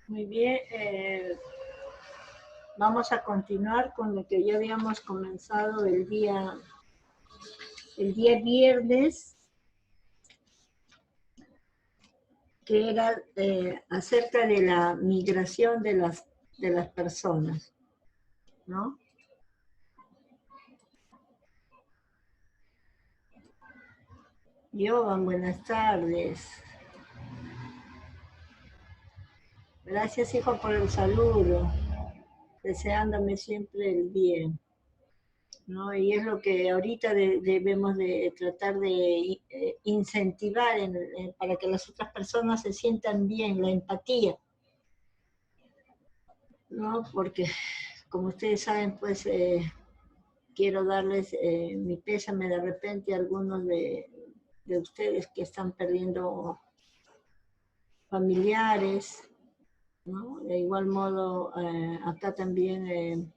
Muy bien, vamos a continuar con lo que ya habíamos comenzado el día viernes, que era acerca de la migración de las personas, ¿no? Jovan, buenas tardes. Gracias, hijo, por el saludo, deseándome siempre el bien, ¿no? Y es lo que ahorita debemos de tratar de incentivar para que las otras personas se sientan bien, la empatía, ¿no? Porque, como ustedes saben, pues quiero darles mi pésame de repente a algunos de ustedes que están perdiendo familiares, ¿no? De igual modo, acá también en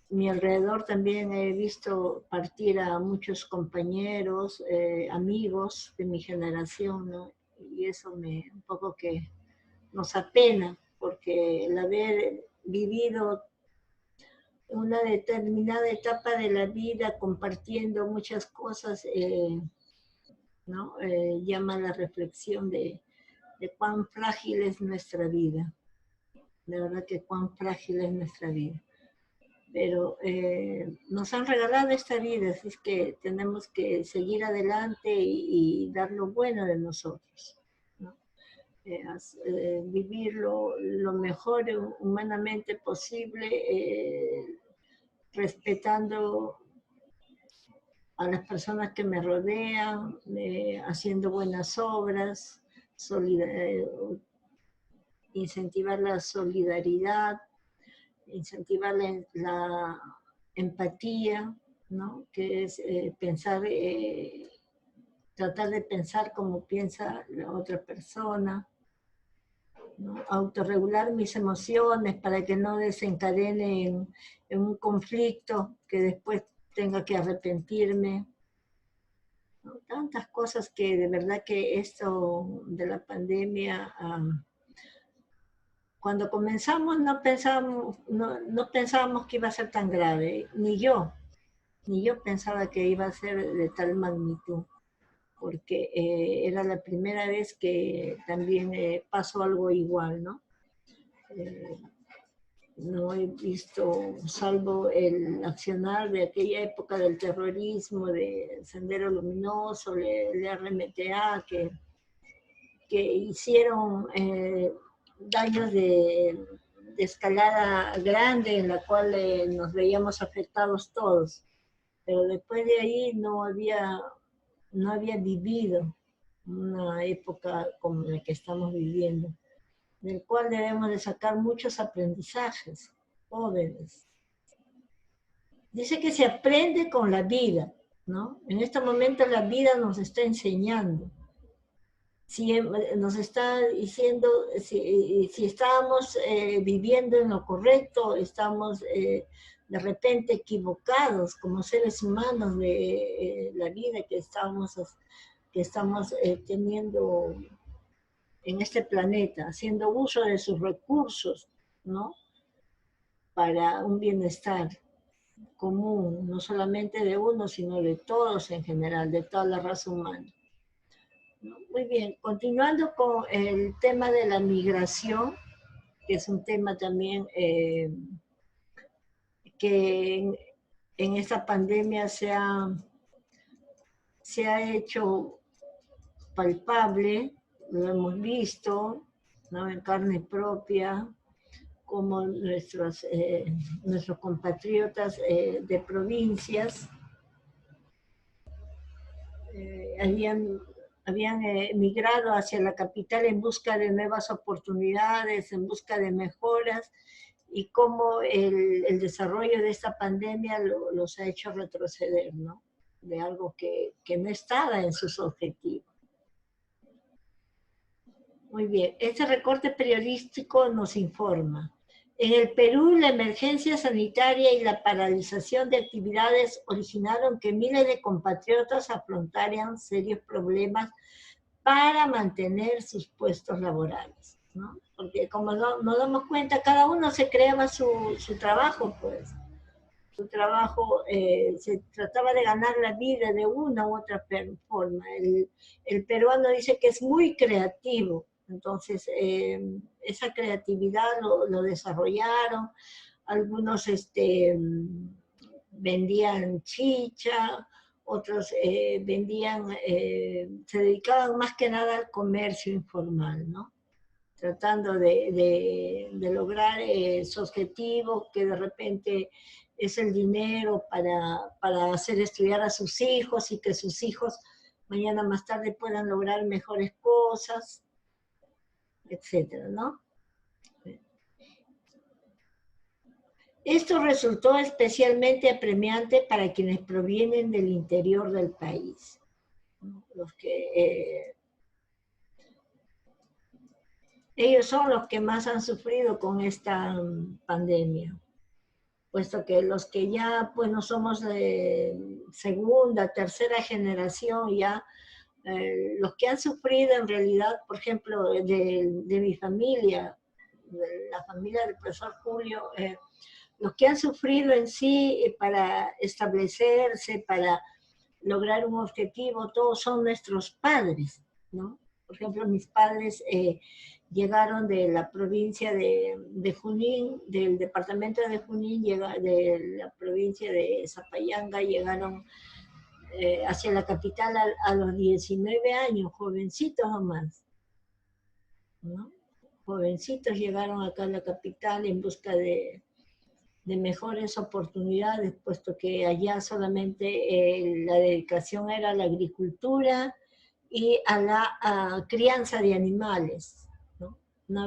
mi alrededor también he visto partir a muchos compañeros, amigos de mi generación, ¿no? Y eso un poco que nos apena, porque el haber vivido una determinada etapa de la vida compartiendo muchas cosas, ¿no? Llama a la reflexión de cuán frágil es nuestra vida. De verdad que cuán frágil es nuestra vida. Pero nos han regalado esta vida, así es que tenemos que seguir adelante y dar lo bueno de nosotros, ¿no? Vivir lo mejor humanamente posible, respetando a las personas que me rodean, haciendo buenas obras, incentivar la solidaridad, incentivar la empatía, ¿no? Que es pensar, tratar de pensar como piensa la otra persona, ¿no? Autorregular mis emociones para que no desencadenen en un conflicto que después tenga que arrepentirme, ¿no? Tantas cosas que de verdad que esto de la pandemia, cuando comenzamos no pensábamos que iba a ser tan grave, ni yo pensaba que iba a ser de tal magnitud, porque era la primera vez que también pasó algo igual, ¿no? No he visto, salvo el accionar de aquella época del terrorismo, de Sendero Luminoso, el RMTA, que hicieron daños de escalada grande en la cual nos veíamos afectados todos. Pero después de ahí no había no había vivido una época como la que estamos viviendo, del cual debemos de sacar muchos aprendizajes, jóvenes. Dice que se aprende con la vida, ¿no? En este momento la vida nos está enseñando. Si nos está diciendo si estamos viviendo en lo correcto, estamos de repente equivocados como seres humanos de la vida que estamos teniendo en este planeta, haciendo uso de sus recursos, ¿no? Para un bienestar común, no solamente de uno, sino de todos en general, de toda la raza humana. Muy bien, continuando con el tema de la migración, que es un tema también que en esta pandemia se ha hecho palpable, lo hemos visto, ¿no? En carne propia, como nuestros compatriotas de provincias habían migrado hacia la capital en busca de nuevas oportunidades, en busca de mejoras, y cómo el desarrollo de esta pandemia los ha hecho retroceder, ¿no? De algo que no estaba en sus objetivos. Muy bien, este recorte periodístico nos informa. En el Perú, la emergencia sanitaria y la paralización de actividades originaron que miles de compatriotas afrontaran serios problemas para mantener sus puestos laborales, ¿no? Porque como nos damos cuenta, cada uno se creaba su trabajo, pues. Su trabajo, se trataba de ganar la vida de una u otra forma. El peruano dice que es muy creativo, entonces esa creatividad lo desarrollaron. Algunos vendían chicha, otros se dedicaban más que nada al comercio informal, ¿no? Tratando de lograr su objetivo, que de repente es el dinero para hacer estudiar a sus hijos y que sus hijos mañana más tarde puedan lograr mejores cosas, etcétera, ¿no? Esto resultó especialmente apremiante para quienes provienen del interior del país, ¿no? Los que ellos son los que más han sufrido con esta pandemia, puesto que los que ya pues no somos de segunda, tercera generación ya, los que han sufrido en realidad, por ejemplo, de mi familia, de la familia del profesor Julio, los que han sufrido en sí para establecerse, para lograr un objetivo, todos son nuestros padres, ¿no? Por ejemplo, mis padres llegaron de la provincia de Junín, del departamento de Junín, de la provincia de Zapayanga, llegaron hacia la capital a los 19 años, jovencitos nomás, ¿no? Jovencitos llegaron acá a la capital en busca de mejores oportunidades, puesto que allá solamente la dedicación era a la agricultura y a la crianza de animales, ¿no? No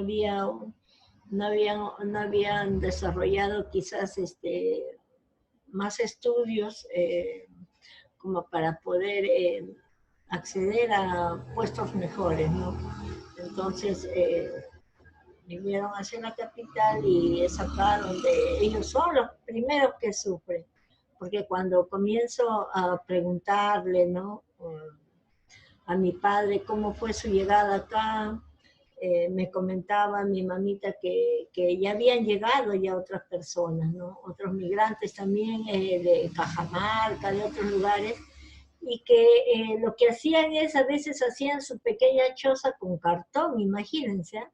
habían desarrollado quizás más estudios como para poder acceder a puestos mejores, ¿no? Entonces, vinieron hacia la capital y es acá donde ellos son los primeros que sufren, porque cuando comienzo a preguntarle, ¿no? A mi padre cómo fue su llegada acá, me comentaba mi mamita que ya habían llegado ya otras personas, ¿no? Otros migrantes también de Cajamarca, de otros lugares, y que lo que hacían es, a veces hacían su pequeña choza con cartón, imagínense, ¿eh?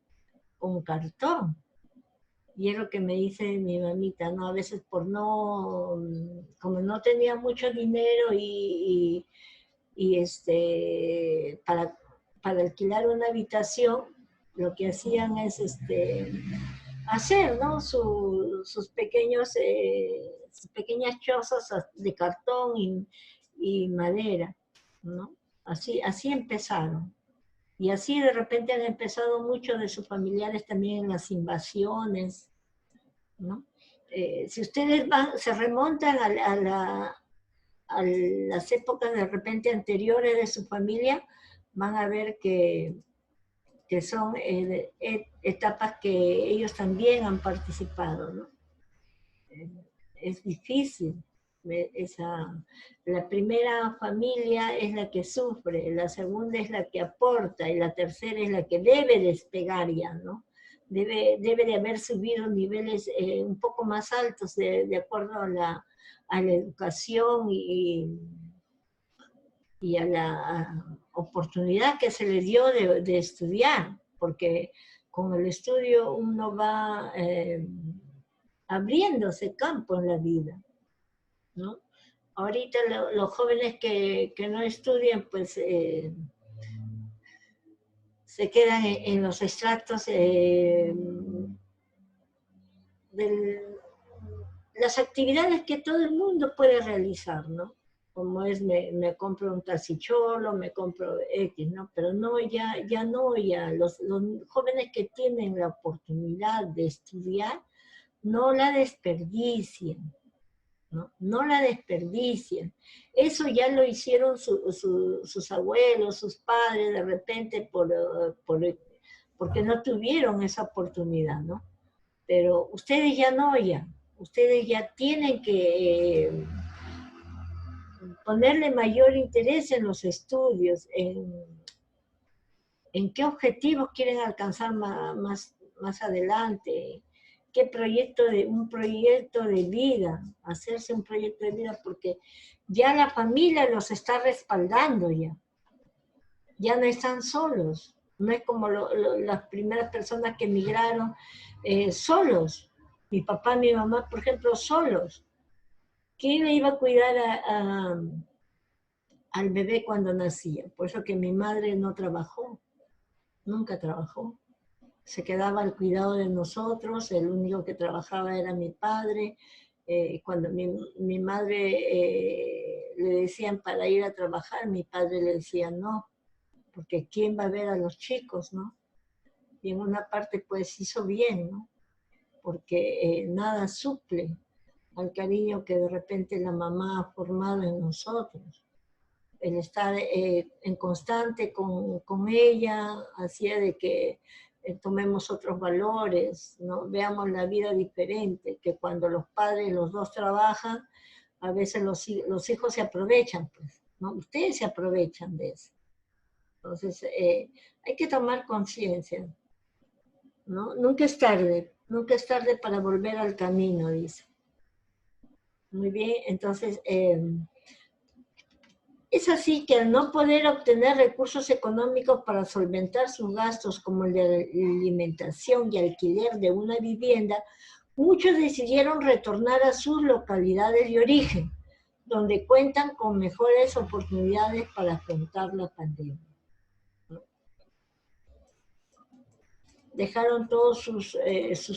Con cartón. Y es lo que me dice mi mamita, ¿no? A veces por no, como no tenía mucho dinero y para alquilar una habitación, lo que hacían es hacer, ¿no? Sus pequeñas chozas de cartón y madera, ¿no? Así empezaron. Y así de repente han empezado muchos de sus familiares también en las invasiones, ¿no? Si ustedes se remontan a las épocas de repente anteriores de su familia, van a ver que son etapas que ellos también han participado, ¿no? Es difícil. La primera familia es la que sufre, la segunda es la que aporta y la tercera es la que debe despegar ya, ¿no? Debe de haber subido niveles un poco más altos de acuerdo a la educación y a la oportunidad que se le dio de estudiar, porque con el estudio uno va abriéndose campo en la vida, ¿no? Ahorita los jóvenes que no estudian, pues se quedan en los extractos de las actividades que todo el mundo puede realizar, ¿no? Como es, me compro un taxicholo, me compro X, ¿no? Pero no, ya no, ya los jóvenes que tienen la oportunidad de estudiar, no la desperdicien, ¿no? No la desperdicien. Eso ya lo hicieron sus abuelos, sus padres, de repente porque no tuvieron esa oportunidad, ¿no? Pero ustedes ya no, ustedes ya tienen que ponerle mayor interés en los estudios, en qué objetivos quieren alcanzar más adelante, qué un proyecto de vida, hacerse un proyecto de vida, porque ya la familia los está respaldando ya no están solos, no es como las primeras personas que emigraron solos, mi papá, mi mamá, por ejemplo, solos. ¿Quién le iba a cuidar al bebé cuando nacía? Por eso que mi madre no trabajó, nunca trabajó. Se quedaba al cuidado de nosotros, el único que trabajaba era mi padre. Cuando mi madre le decían para ir a trabajar, mi padre le decía no, porque ¿quién va a ver a los chicos, no? Y en una parte pues hizo bien, ¿no? Porque nada suple al cariño que de repente la mamá ha formado en nosotros. El estar en constante con ella hacía de que tomemos otros valores, ¿no? Veamos la vida diferente, que cuando los padres, los dos trabajan, a veces los hijos se aprovechan, pues, ¿no? Ustedes se aprovechan de eso. Entonces, hay que tomar conciencia, ¿no? Nunca es tarde para volver al camino, dice. Muy bien, entonces, es así que al no poder obtener recursos económicos para solventar sus gastos como el de alimentación y alquiler de una vivienda, muchos decidieron retornar a sus localidades de origen, donde cuentan con mejores oportunidades para afrontar la pandemia. Dejaron todos sus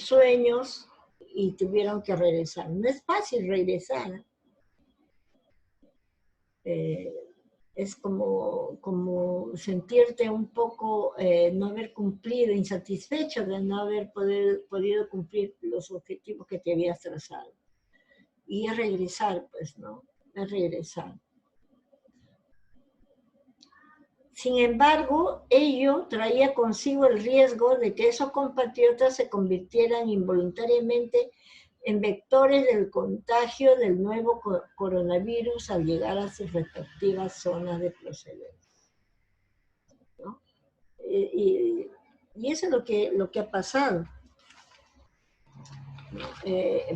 sueños y tuvieron que regresar. No es fácil regresar. Es como sentirte un poco no haber cumplido, insatisfecho de no haber podido cumplir los objetivos que te habías trazado. Y es regresar, pues, ¿no? Es regresar. Sin embargo, ello traía consigo el riesgo de que esos compatriotas se convirtieran involuntariamente en vectores del contagio del nuevo coronavirus al llegar a sus respectivas zonas de procedencia, ¿no? Y eso es lo que ha pasado.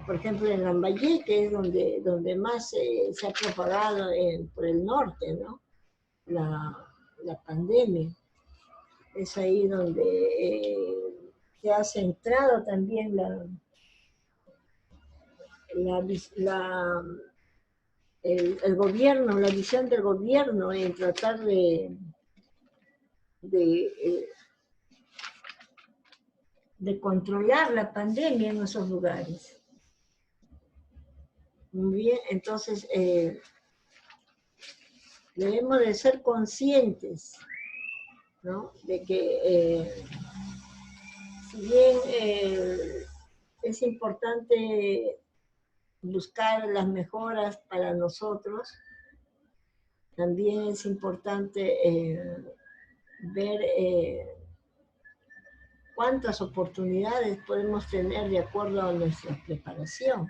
Por ejemplo, en Lambayeque, que es donde más se ha propagado por el norte, ¿no? La pandemia. Es ahí donde se ha centrado también el gobierno, la visión del gobierno en tratar de controlar la pandemia en esos lugares. Muy bien, entonces debemos de ser conscientes, ¿no? De que si bien es importante buscar las mejoras para nosotros, también es importante ver cuántas oportunidades podemos tener de acuerdo a nuestra preparación,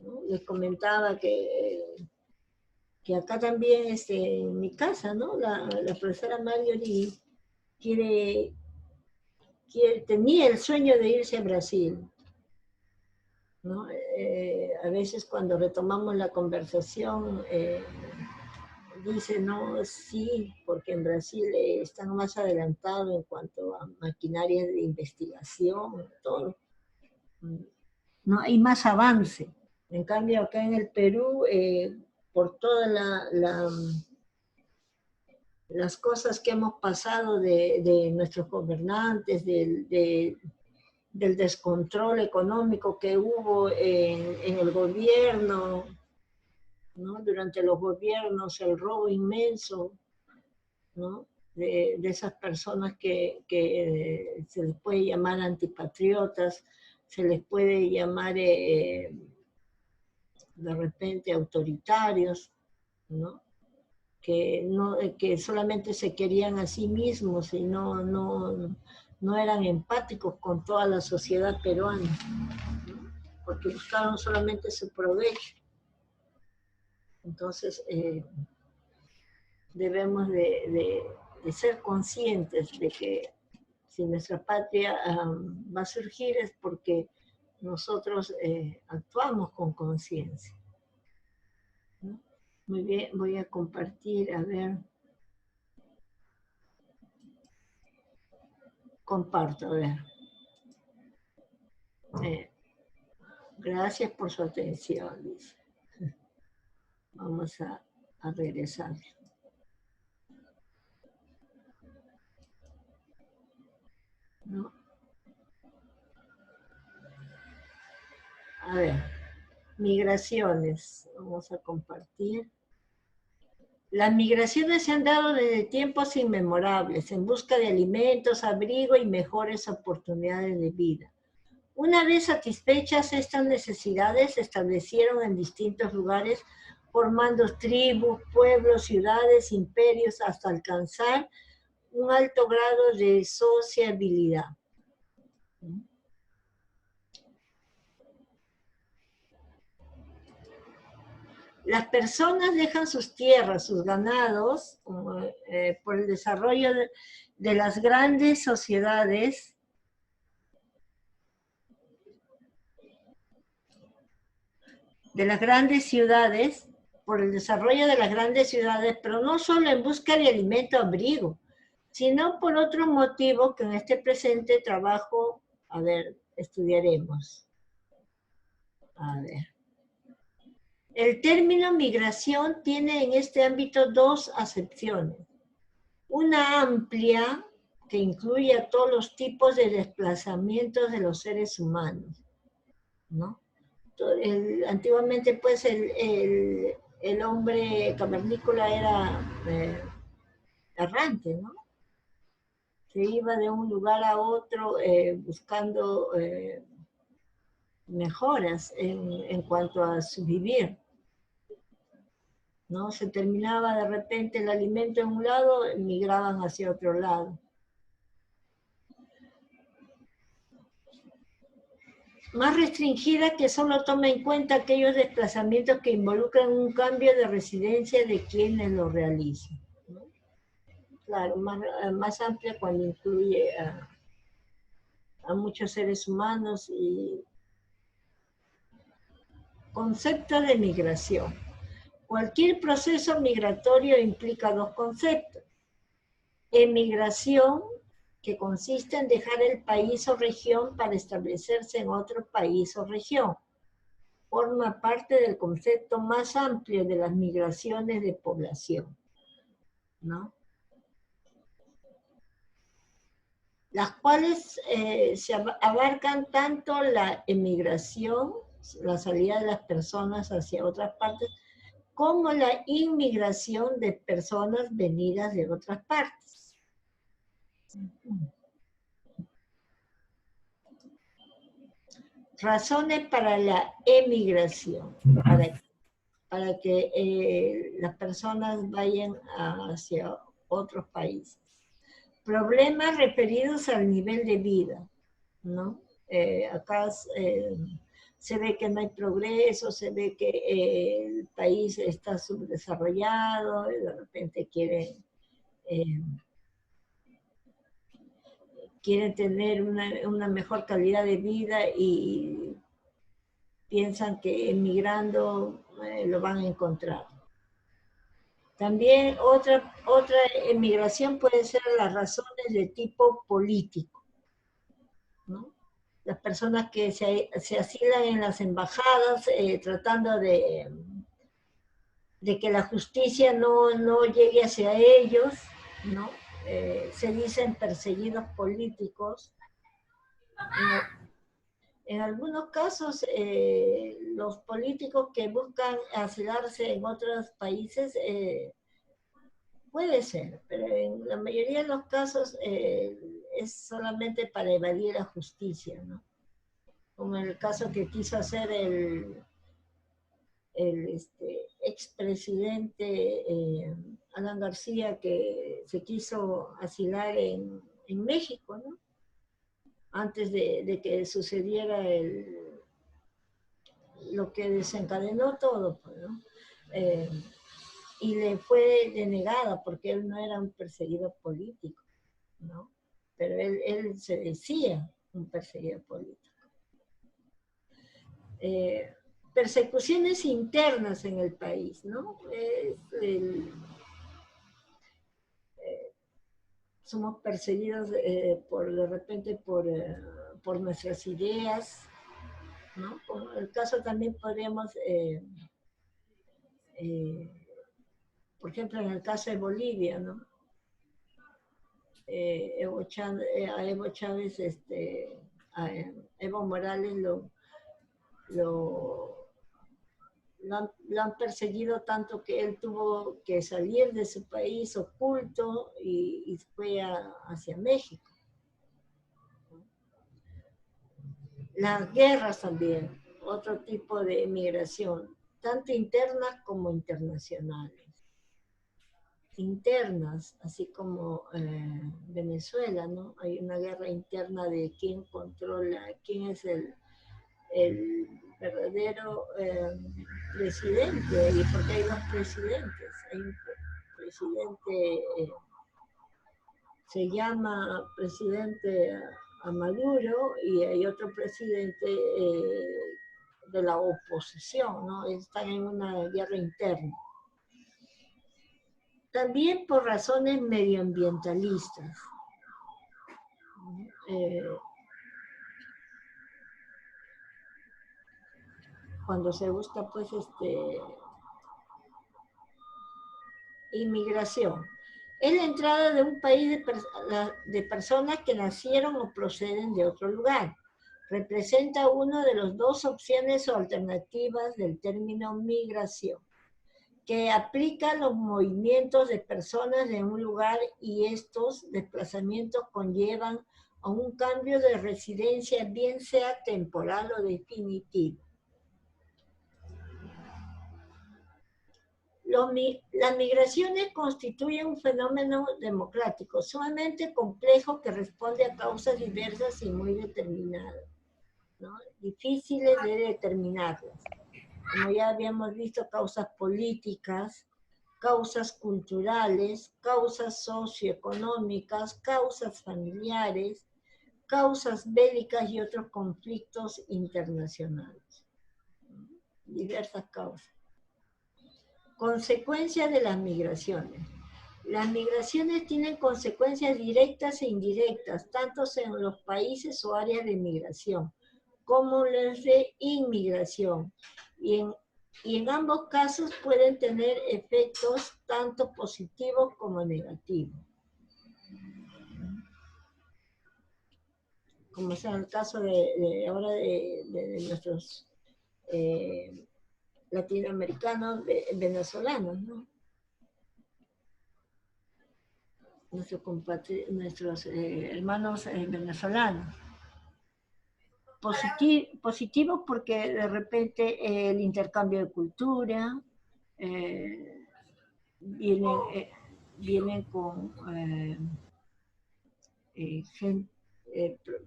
¿no? Les comentaba que acá también, en mi casa, ¿no? La profesora Marjorie tenía el sueño de irse a Brasil, ¿no? A veces cuando retomamos la conversación, dice, no, sí, porque en Brasil están más adelantados en cuanto a maquinaria de investigación, todo. No hay más avance. En cambio, acá en el Perú, por todas las cosas que hemos pasado de nuestros gobernantes, del descontrol económico que hubo en el gobierno, ¿no? Durante los gobiernos, el robo inmenso, ¿no? De esas personas que se les puede llamar antipatriotas, se les puede llamar de repente autoritarios, ¿no? Que solamente se querían a sí mismos y no eran empáticos con toda la sociedad peruana, ¿no? Porque buscaron solamente su provecho. Entonces, debemos de ser conscientes de que si nuestra patria va a surgir es porque nosotros actuamos con conciencia, ¿no? Muy bien, voy a compartir, a ver. Comparto, a ver. Gracias por su atención, dice. Vamos a regresar. ¿No? A ver, migraciones. Vamos a compartir. Las migraciones se han dado desde tiempos inmemorables, en busca de alimentos, abrigo y mejores oportunidades de vida. Una vez satisfechas estas necesidades, se establecieron en distintos lugares, formando tribus, pueblos, ciudades, imperios, hasta alcanzar un alto grado de sociabilidad. Las personas dejan sus tierras, sus ganados, por el desarrollo de las grandes sociedades, de las grandes ciudades, por el desarrollo de las grandes ciudades, pero no solo en busca de alimento, abrigo, sino por otro motivo que en este presente trabajo, a ver, estudiaremos. A ver. El término migración tiene en este ámbito dos acepciones. Una amplia, que incluye a todos los tipos de desplazamientos de los seres humanos, ¿no? Antiguamente, pues, el hombre cavernícola era errante, ¿no? Se iba de un lugar a otro buscando mejoras en cuanto a su vivir, ¿no? Se terminaba de repente el alimento en un lado, migraban hacia otro lado. Más restringida, que solo toma en cuenta aquellos desplazamientos que involucran un cambio de residencia de quienes lo realizan, ¿no? Claro, más amplia cuando incluye a muchos seres humanos. Y concepto de migración. Cualquier proceso migratorio implica dos conceptos. Emigración, que consiste en dejar el país o región para establecerse en otro país o región. Forma parte del concepto más amplio de las migraciones de población, ¿no? Las cuales se abarcan tanto la emigración, la salida de las personas hacia otras partes, como la inmigración de personas venidas de otras partes. Razones para la emigración, para que las personas vayan hacia otros países. Problemas referidos al nivel de vida, ¿no? Acá se ve que no hay progreso, se ve que el país está subdesarrollado, y de repente quieren tener una mejor calidad de vida y piensan que emigrando lo van a encontrar. También otra emigración puede ser las razones de tipo político, ¿no? Las personas que se asilan en las embajadas tratando de que la justicia no llegue hacia ellos, ¿no? Se dicen perseguidos políticos. En algunos casos, los políticos que buscan asilarse en otros países, puede ser, pero en la mayoría de los casos es solamente para evadir la justicia, ¿no? Como en el caso que quiso hacer el expresidente Alan García, que se quiso asilar en México, ¿no? Antes de que sucediera lo que desencadenó todo, pues, ¿no? Y le fue denegada porque él no era un perseguido político, ¿no? Pero él se decía un perseguido político. Persecuciones internas en el país, ¿no? Somos perseguidos de repente por nuestras ideas, ¿no? Como el caso también podríamos, por ejemplo, en el caso de Bolivia, ¿no? A Evo Chávez, a Evo Morales lo han perseguido tanto que él tuvo que salir de su país oculto y fue hacia México. Las guerras también, otro tipo de migración, tanto internas como internacionales. Internas, así como Venezuela, ¿no? Hay una guerra interna de quién controla, quién es el verdadero presidente, y porque hay dos presidentes. Hay un presidente, se llama presidente a Maduro, y hay otro presidente de la oposición, ¿no? Están en una guerra interna. También por razones medioambientalistas. Cuando se busca, pues, inmigración. Es la entrada de un país de personas que nacieron o proceden de otro lugar. Representa una de las dos opciones o alternativas del término migración, que aplica los movimientos de personas de un lugar, y estos desplazamientos conllevan a un cambio de residencia, bien sea temporal o definitivo. Las migraciones constituyen un fenómeno democrático sumamente complejo que responde a causas diversas y muy determinadas, ¿no? Difíciles de determinarlas. Como ya habíamos visto, causas políticas, causas culturales, causas socioeconómicas, causas familiares, causas bélicas y otros conflictos internacionales. Diversas causas. Consecuencias de las migraciones. Las migraciones tienen consecuencias directas e indirectas, tanto en los países o áreas de migración, como las de inmigración, y en ambos casos pueden tener efectos tanto positivos como negativos. Como es el caso ahora de nuestros latinoamericanos, venezolanos, ¿no? Nuestros hermanos venezolanos. Positivo porque de repente el intercambio de cultura, vienen, vienen con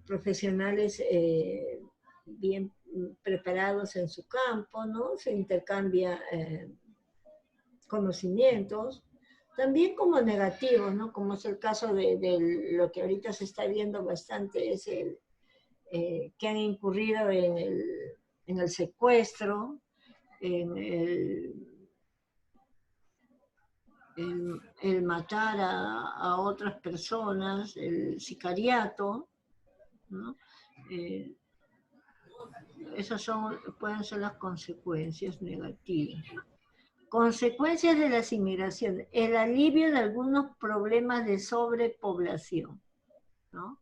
profesionales bien preparados en su campo, ¿no? Se intercambia conocimientos, también como negativos, ¿no? Como es el caso de lo que ahorita se está viendo bastante, es el que han incurrido en el secuestro, en el matar a otras personas, el sicariato, ¿no? Esas pueden ser las consecuencias negativas. Consecuencias de las inmigraciones, el alivio de algunos problemas de sobrepoblación, ¿no?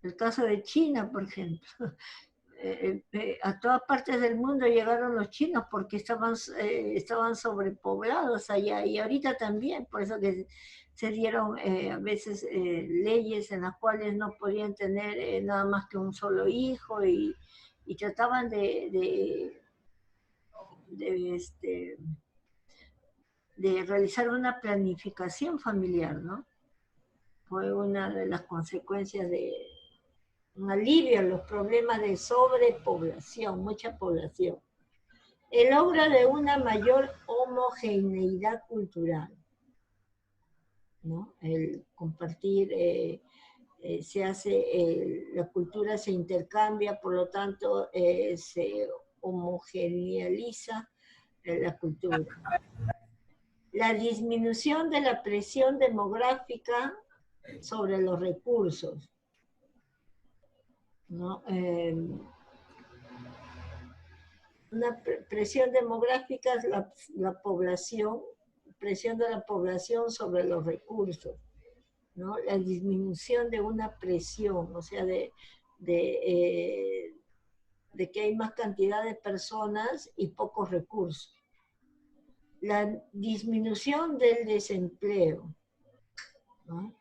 El caso de China, por ejemplo. A todas partes del mundo llegaron los chinos porque estaban sobrepoblados allá, y ahorita también, por eso que se dieron a veces leyes en las cuales no podían tener nada más que un solo hijo, y trataban de realizar una planificación familiar, ¿no? Fue una de las consecuencias de un alivio a los problemas de sobrepoblación, mucha población. El logro de una mayor homogeneidad cultural, ¿no? El compartir, se hace, la cultura se intercambia, por lo tanto se homogeneiza la cultura. La disminución de la presión demográfica sobre los recursos, ¿no? Una presión demográfica es la población, presión de la población sobre los recursos, ¿no? La disminución de una presión, o sea, de que hay más cantidad de personas y pocos recursos. La disminución del desempleo, ¿no?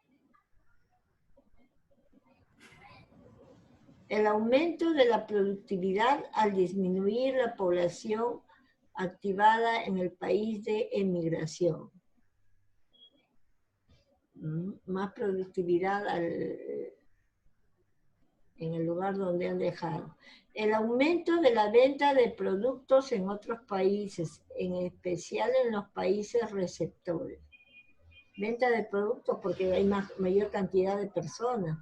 El aumento de la productividad al disminuir la población activada en el país de emigración. Más productividad en el lugar donde han dejado. El aumento de la venta de productos en otros países, en especial en los países receptores. Venta de productos porque hay mayor cantidad de personas.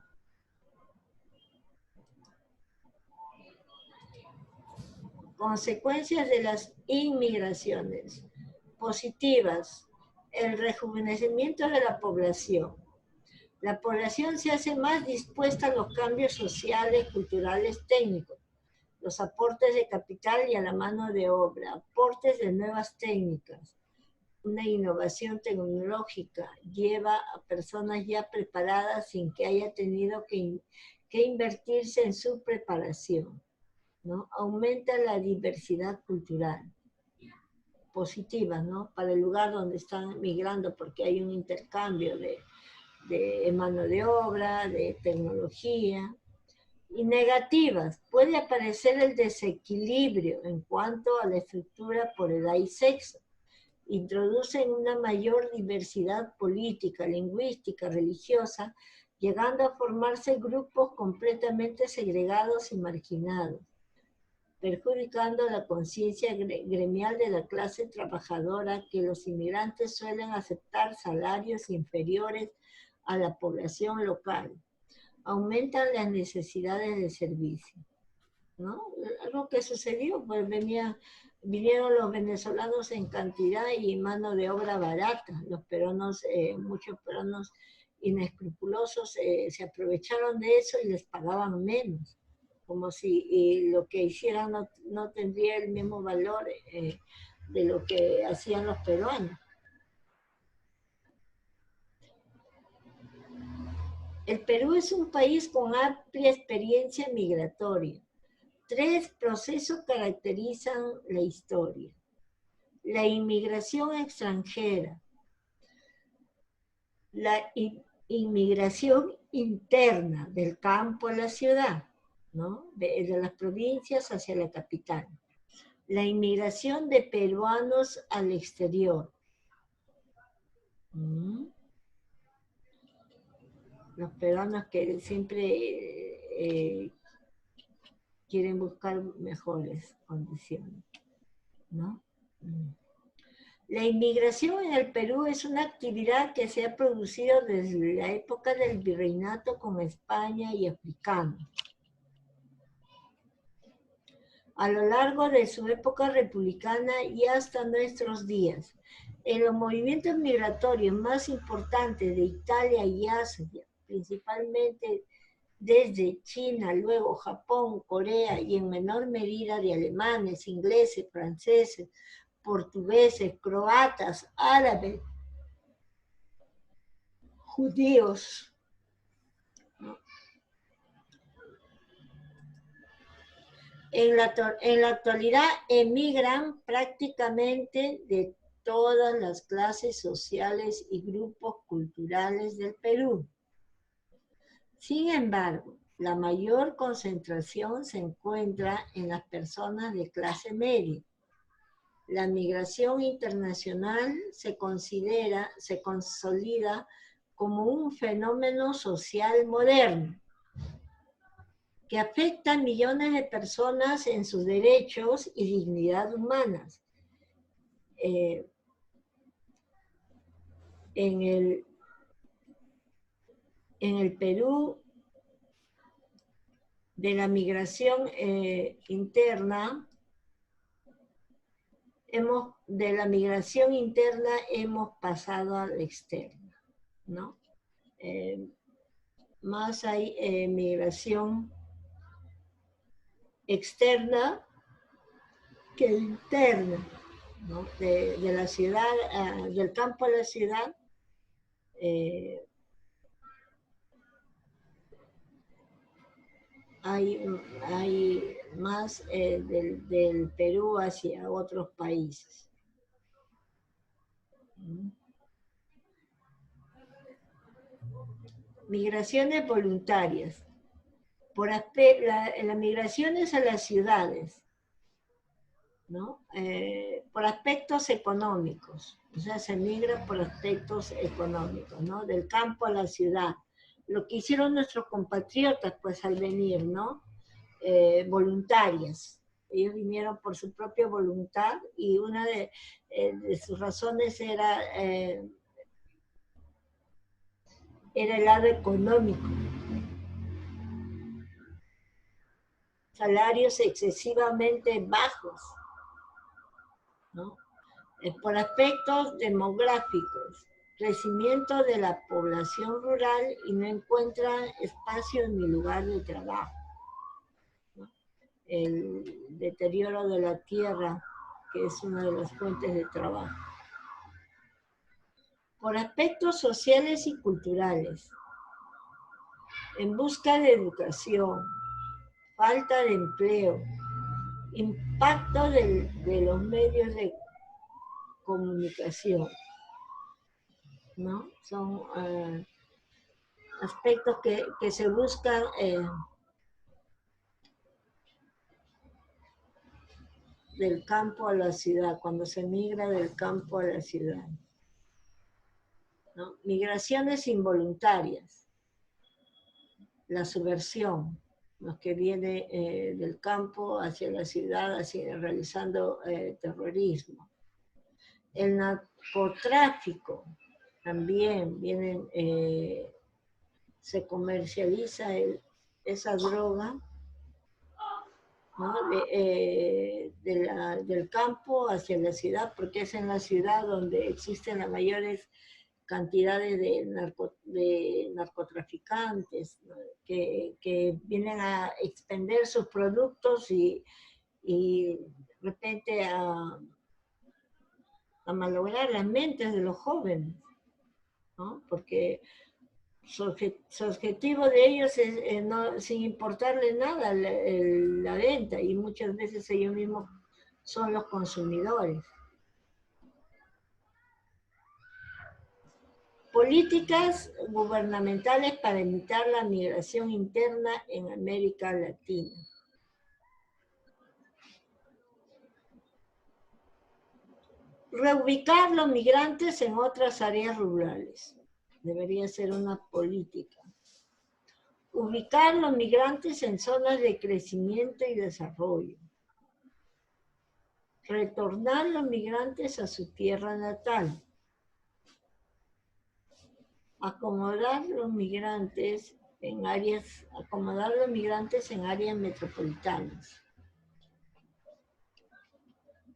Consecuencias de las inmigraciones. Positivas. El rejuvenecimiento de la población. La población se hace más dispuesta a los cambios sociales, culturales, técnicos. Los aportes de capital y a la mano de obra. Aportes de nuevas técnicas. Una innovación tecnológica lleva a personas ya preparadas sin que haya tenido que invertirse en su preparación, ¿no? Aumenta la diversidad cultural, positiva, ¿no? Para el lugar donde están migrando, porque hay un intercambio de mano de obra, de tecnología. Y negativas, puede aparecer el desequilibrio en cuanto a la estructura por edad y sexo. Introducen una mayor diversidad política, lingüística, religiosa, llegando a formarse grupos completamente segregados y marginados, perjudicando la conciencia gremial de la clase trabajadora, que los inmigrantes suelen aceptar salarios inferiores a la población local. Aumentan las necesidades de servicio, ¿no? Algo que sucedió, pues vinieron los venezolanos en cantidad y mano de obra barata. Los peruanos, muchos peruanos inescrupulosos se aprovecharon de eso y les pagaban menos, como si lo que hicieran no tendría el mismo valor de lo que hacían los peruanos. El Perú es un país con amplia experiencia migratoria. 3 procesos caracterizan la historia. la inmigración extranjera, la inmigración interna del campo a la ciudad, ¿no? De las provincias hacia la capital, la inmigración de peruanos al exterior. Los peruanos que siempre quieren buscar mejores condiciones, ¿no? La inmigración en el Perú es una actividad que se ha producido desde la época del virreinato con España y africanos. A lo largo de su época republicana y hasta nuestros días, en los movimientos migratorios más importantes de Italia y Asia, principalmente desde China, luego Japón, Corea y en menor medida de alemanes, ingleses, franceses, portugueses, croatas, árabes, judíos. En la actualidad emigran prácticamente de todas las clases sociales y grupos culturales del Perú. Sin embargo, la mayor concentración se encuentra en las personas de clase media. La migración internacional se consolida como un fenómeno social moderno que afecta a millones de personas en sus derechos y dignidad humanas. En el Perú, de la migración interna, hemos pasado a la externa, ¿no? Más hay migración externa que interna, ¿no? De la ciudad, del campo a la ciudad, hay más del Perú hacia otros países. Migraciones voluntarias. Las migraciones a las ciudades, ¿no? Por aspectos económicos, o sea, se migra por aspectos económicos, ¿no? Del campo a la ciudad. Lo que hicieron nuestros compatriotas, pues, al venir, ¿no? Voluntarias. Ellos vinieron por su propia voluntad y una de sus razones era el lado económico. Salarios excesivamente bajos, ¿no? Por aspectos demográficos, crecimiento de la población rural y no encuentra espacio ni lugar de trabajo, ¿no? El deterioro de la tierra, que es una de las fuentes de trabajo. Por aspectos sociales y culturales, en busca de educación, falta de empleo, impacto de los medios de comunicación, ¿no? Son aspectos que se buscan del campo a la ciudad, cuando se migra del campo a la ciudad, ¿no? Migraciones involuntarias, la subversión, los que viene del campo hacia la ciudad, realizando terrorismo. El narcotráfico, también vienen, se comercializa esa droga, ¿no? Del campo hacia la ciudad, porque es en la ciudad donde existen las mayores cantidades de narcotraficantes, ¿no? que vienen a expender sus productos y de repente a malograr las mentes de los jóvenes, ¿no? Porque su objetivo de ellos es no, sin importarle nada la venta, y muchas veces ellos mismos son los consumidores. Políticas gubernamentales para evitar la migración interna en América Latina. Reubicar los migrantes en otras áreas rurales. Debería ser una política. Ubicar los migrantes en zonas de crecimiento y desarrollo. Retornar los migrantes a su tierra natal. Acomodar los migrantes en áreas metropolitanas.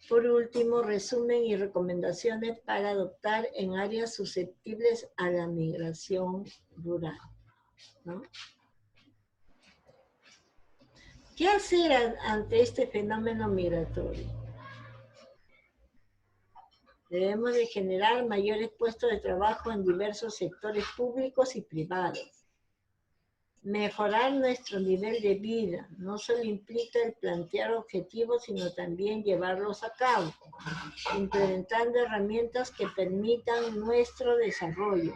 Por último, resumen y recomendaciones para adoptar en áreas susceptibles a la migración rural, ¿no? ¿Qué hacer ante este fenómeno migratorio? Debemos de generar mayores puestos de trabajo en diversos sectores públicos y privados. Mejorar nuestro nivel de vida no solo implica el plantear objetivos, sino también llevarlos a cabo, implementando herramientas que permitan nuestro desarrollo.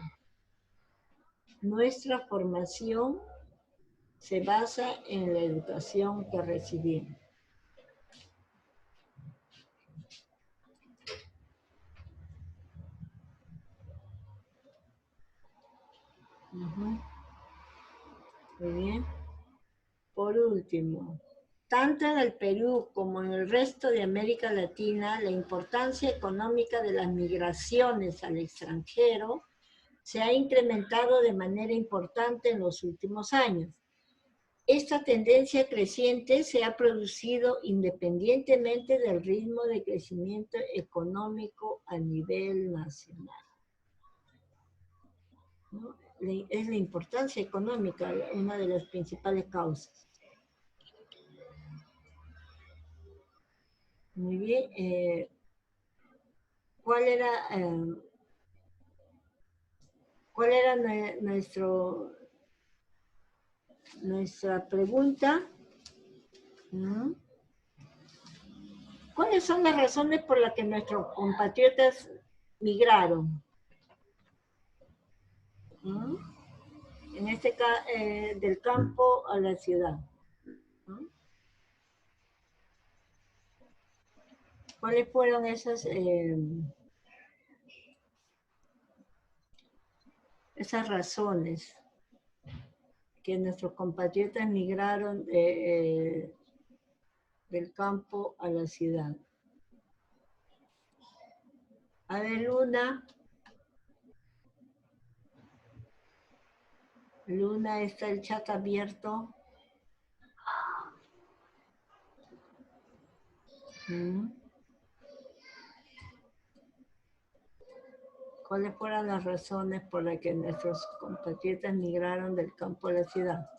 Nuestra formación se basa en la educación que recibimos. Muy bien. Por último, tanto en el Perú como en el resto de América Latina, la importancia económica de las migraciones al extranjero se ha incrementado de manera importante en los últimos años. Esta tendencia creciente se ha producido independientemente del ritmo de crecimiento económico a nivel nacional, ¿no? Es la importancia económica una de las principales causas. Muy bien. ¿Cuál era nuestra pregunta? ¿Cuáles son las razones por las que nuestros compatriotas migraron? En este caso, del campo a la ciudad. ¿Cuáles fueron esas razones que nuestros compatriotas migraron del campo a la ciudad? A ver, Luna, está el chat abierto. ¿Cuáles fueron las razones por las que nuestros compatriotas migraron del campo a la ciudad?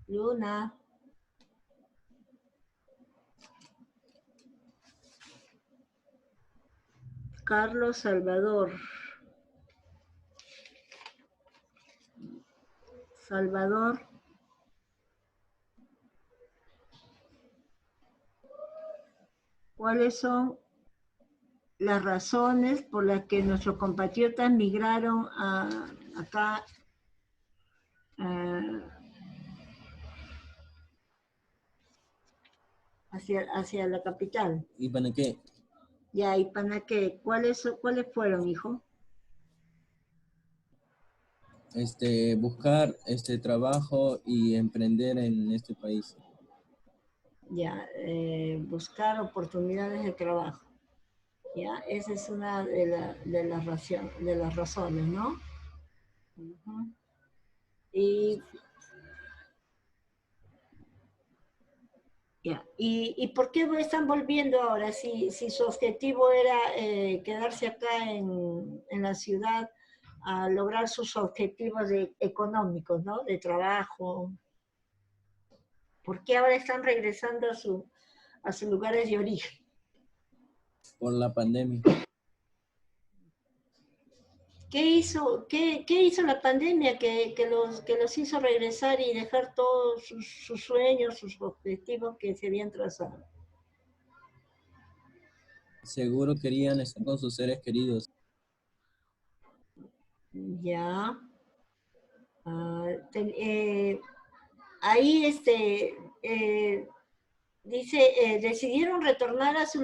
Luna. Carlos Salvador. Salvador. ¿Cuáles son las razones por las que nuestros compatriotas migraron acá hacia la capital? Ipanequé. Ya, Ipanequé. ¿Cuáles fueron, hijo? Buscar trabajo y emprender en este país. Ya, buscar oportunidades de trabajo. Ya, esa es una de las razones, ¿no? Y ya. ¿Y por qué están volviendo ahora? Si su objetivo era quedarse acá en la ciudad a lograr sus objetivos económicos, ¿no? De trabajo. ¿Por qué ahora están regresando a sus lugares de origen? Por la pandemia. ¿Qué hizo la pandemia que los hizo regresar y dejar todos sus sueños, sus objetivos que se habían trazado? seguro querían estar con sus seres queridos. Ya. Ahí dice, decidieron retornar a su